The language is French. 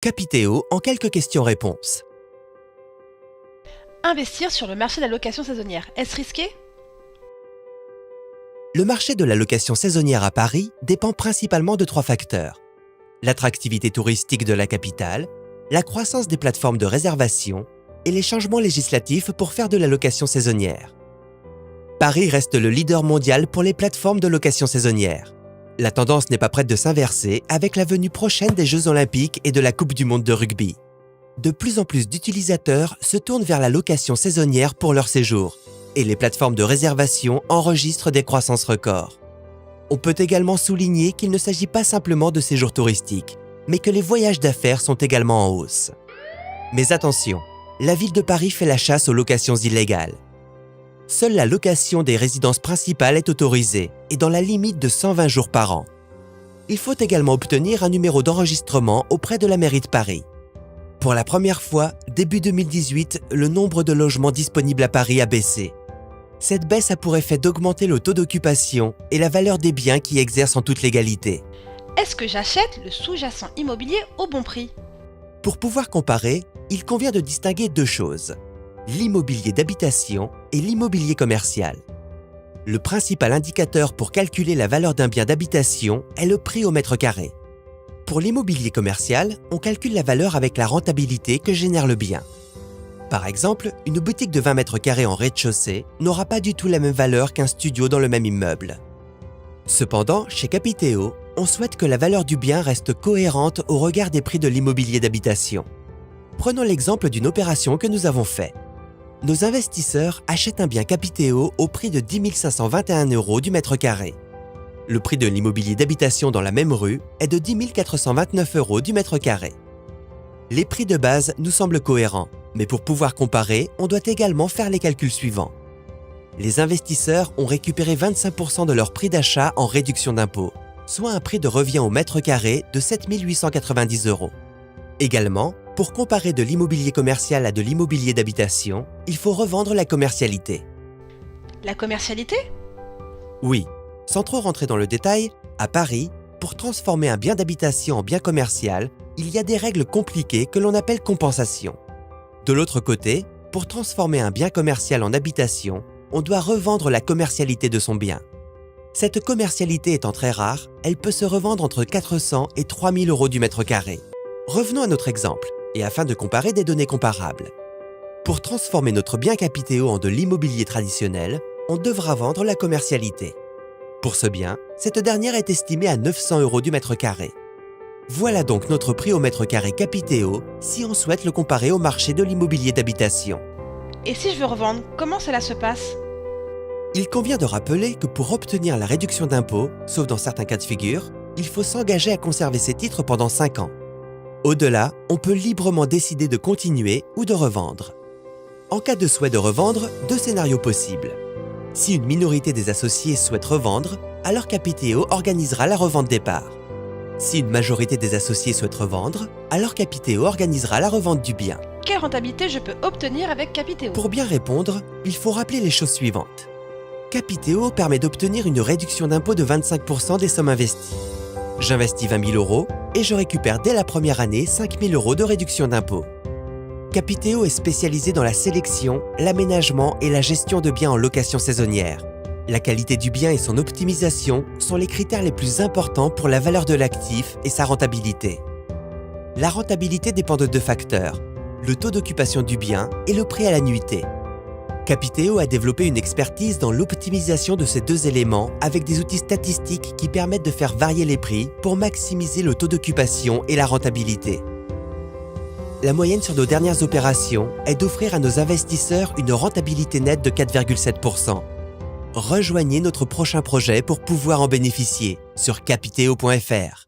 Capiteo en quelques questions-réponses. Investir sur le marché de la location saisonnière, est-ce risqué? Le marché de la location saisonnière à Paris dépend principalement de 3 facteurs. L'attractivité touristique de la capitale, la croissance des plateformes de réservation et les changements législatifs pour faire de la location saisonnière. Paris reste le leader mondial pour les plateformes de location saisonnière. La tendance n'est pas prête de s'inverser avec la venue prochaine des Jeux Olympiques et de la Coupe du Monde de rugby. De plus en plus d'utilisateurs se tournent vers la location saisonnière pour leur séjour et les plateformes de réservation enregistrent des croissances records. On peut également souligner qu'il ne s'agit pas simplement de séjours touristiques, mais que les voyages d'affaires sont également en hausse. Mais attention, la ville de Paris fait la chasse aux locations illégales. Seule la location des résidences principales est autorisée et dans la limite de 120 jours par an. Il faut également obtenir un numéro d'enregistrement auprès de la mairie de Paris. Pour la première fois, début 2018, le nombre de logements disponibles à Paris a baissé. Cette baisse a pour effet d'augmenter le taux d'occupation et la valeur des biens qui exercent en toute légalité. Est-ce que j'achète le sous-jacent immobilier au bon prix? Pour pouvoir comparer, il convient de distinguer 2 choses: l'immobilier d'habitation et l'immobilier commercial. Le principal indicateur pour calculer la valeur d'un bien d'habitation est le prix au mètre carré. Pour l'immobilier commercial, on calcule la valeur avec la rentabilité que génère le bien. Par exemple, une boutique de 20 mètres carrés en rez-de-chaussée n'aura pas du tout la même valeur qu'un studio dans le même immeuble. Cependant, chez Capiteo, on souhaite que la valeur du bien reste cohérente au regard des prix de l'immobilier d'habitation. Prenons l'exemple d'une opération que nous avons faite. Nos investisseurs achètent un bien Capiteo au prix de 10 521 € du mètre carré. Le prix de l'immobilier d'habitation dans la même rue est de 10 429 € du mètre carré. Les prix de base nous semblent cohérents, mais pour pouvoir comparer, on doit également faire les calculs suivants. Les investisseurs ont récupéré 25% de leur prix d'achat en réduction d'impôt, soit un prix de revient au mètre carré de 7 890 €. Également, pour comparer de l'immobilier commercial à de l'immobilier d'habitation, il faut revendre la commercialité. La commercialité? Oui, sans trop rentrer dans le détail, à Paris, pour transformer un bien d'habitation en bien commercial, il y a des règles compliquées que l'on appelle compensation. De l'autre côté, pour transformer un bien commercial en habitation, on doit revendre la commercialité de son bien. Cette commercialité étant très rare, elle peut se revendre entre 400 et 3 000 € du mètre carré. Revenons à notre exemple, et afin de comparer des données comparables. Pour transformer notre bien Capiteo en de l'immobilier traditionnel, on devra vendre la commercialité. Pour ce bien, cette dernière est estimée à 900 € du mètre carré. Voilà donc notre prix au mètre carré Capiteo si on souhaite le comparer au marché de l'immobilier d'habitation. Et si je veux revendre, comment cela se passe? Il convient de rappeler que pour obtenir la réduction d'impôt, sauf dans certains cas de figure, il faut s'engager à conserver ses titres pendant 5 ans. Au-delà, on peut librement décider de continuer ou de revendre. En cas de souhait de revendre, 2 scénarios possibles. Si une minorité des associés souhaite revendre, alors Capiteo organisera la revente départ. Si une majorité des associés souhaite revendre, alors Capiteo organisera la revente du bien. Quelle rentabilité je peux obtenir avec Capiteo? Pour bien répondre, il faut rappeler les choses suivantes. Capiteo permet d'obtenir une réduction d'impôt de 25% des sommes investies. J'investis 20 000 € et je récupère dès la première année 5 000 € de réduction d'impôt. Capiteo est spécialisé dans la sélection, l'aménagement et la gestion de biens en location saisonnière. La qualité du bien et son optimisation sont les critères les plus importants pour la valeur de l'actif et sa rentabilité. La rentabilité dépend de 2 facteurs, le taux d'occupation du bien et le prix à la nuitée. Capiteo a développé une expertise dans l'optimisation de ces 2 éléments avec des outils statistiques qui permettent de faire varier les prix pour maximiser le taux d'occupation et la rentabilité. La moyenne sur nos dernières opérations est d'offrir à nos investisseurs une rentabilité nette de 4,7%. Rejoignez notre prochain projet pour pouvoir en bénéficier sur capiteo.fr.